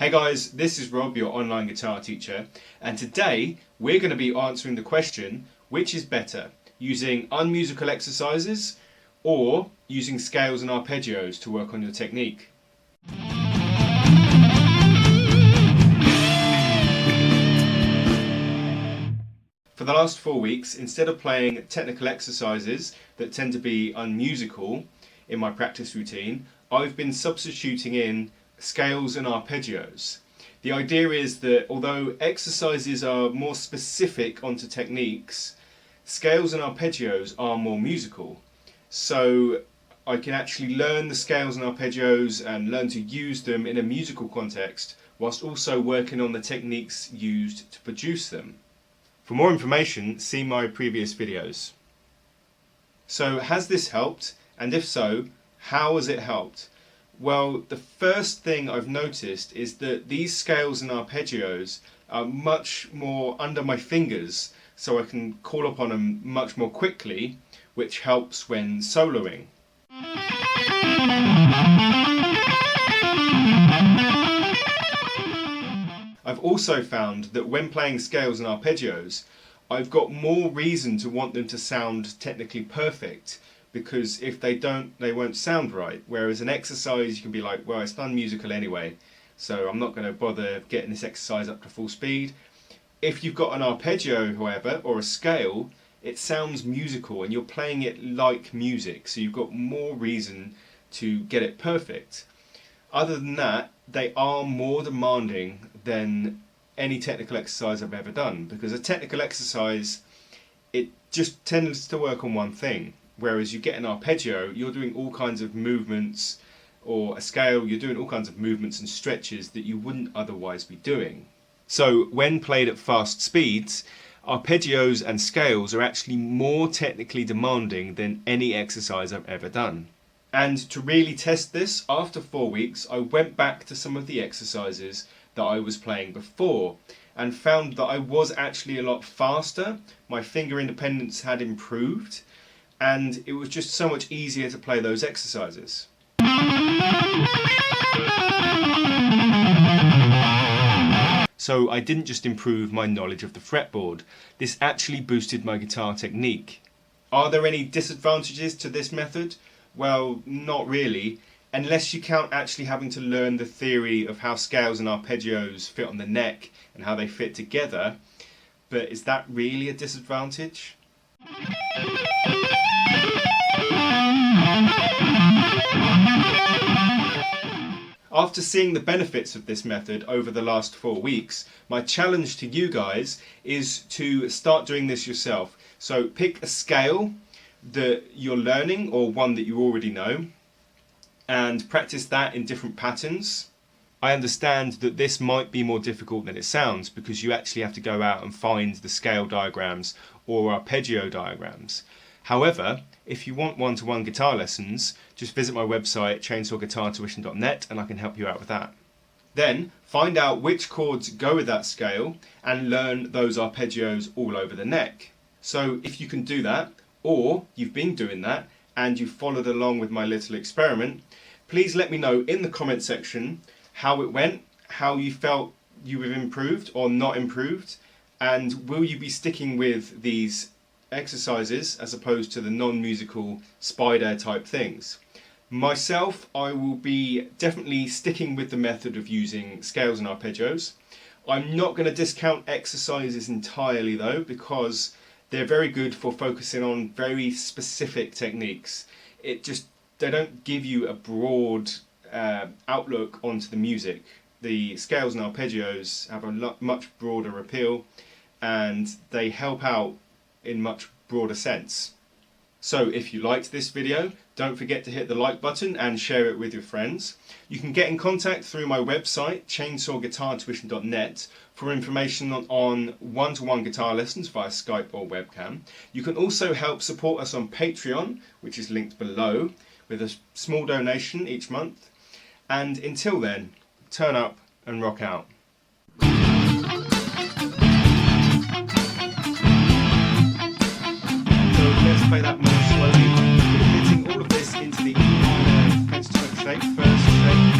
Hey guys, this is Rob, your online guitar teacher, and today we're going to be answering the question, which is better, using unmusical exercises or using scales and arpeggios to work on your technique? For the last 4 weeks, instead of playing technical exercises that tend to be unmusical in my practice routine, I've been substituting in scales and arpeggios. The idea is that although exercises are more specific onto techniques, scales and arpeggios are more musical. So I can actually learn the scales and arpeggios and learn to use them in a musical context whilst also working on the techniques used to produce them. For more information, see my previous videos. So has this helped? And if so, how has it helped? Well, the first thing I've noticed is that these scales and arpeggios are much more under my fingers, so I can call upon them much more quickly, which helps when soloing. I've also found that when playing scales and arpeggios, I've got more reason to want them to sound technically perfect, because if they don't, they won't sound right. Whereas an exercise, you can be like, well, it's unmusical anyway, so I'm not going to bother getting this exercise up to full speed. If you've got an arpeggio, however, or a scale, it sounds musical and you're playing it like music, so you've got more reason to get it perfect. Other than that, they are more demanding than any technical exercise I've ever done, because a technical exercise, it just tends to work on one thing. Whereas you get an arpeggio, you're doing all kinds of movements, or a scale, you're doing all kinds of movements and stretches that you wouldn't otherwise be doing. So when played at fast speeds, arpeggios and scales are actually more technically demanding than any exercise I've ever done. And to really test this, after 4 weeks, I went back to some of the exercises that I was playing before and found that I was actually a lot faster, my finger independence had improved, and it was just so much easier to play those exercises. So I didn't just improve my knowledge of the fretboard, this actually boosted my guitar technique. Are there any disadvantages to this method? Well, not really, unless you count actually having to learn the theory of how scales and arpeggios fit on the neck and how they fit together. But is that really a disadvantage? After seeing the benefits of this method over the last 4 weeks, my challenge to you guys is to start doing this yourself. So pick a scale that you're learning or one that you already know and practice that in different patterns. I understand that this might be more difficult than it sounds because you actually have to go out and find the scale diagrams or arpeggio diagrams. However, if you want one-to-one guitar lessons, just visit my website chainsawguitartuition.net and I can help you out with that. Then find out which chords go with that scale and learn those arpeggios all over the neck. So if you can do that, or you've been doing that and you've followed along with my little experiment, please let me know in the comment section how it went, how you felt you have improved or not improved, and will you be sticking with these exercises as opposed to the non-musical spider type things. Myself, I will be definitely sticking with the method of using scales and arpeggios. I'm not going to discount exercises entirely though, because they're very good for focusing on very specific techniques. They don't give you a broad outlook onto the music. The scales and arpeggios have a much broader appeal and they help out in much broader sense. So if you liked this video, don't forget to hit the like button and share it with your friends. You can get in contact through my website chainsawguitartuition.net for information on one-to-one guitar lessons via Skype or webcam. You can also help support us on Patreon, which is linked below, with a small donation each month. And until then, turn up and rock out. Let's play that more slowly. We're fitting all of this into the E minor pentatonic shape, first shape.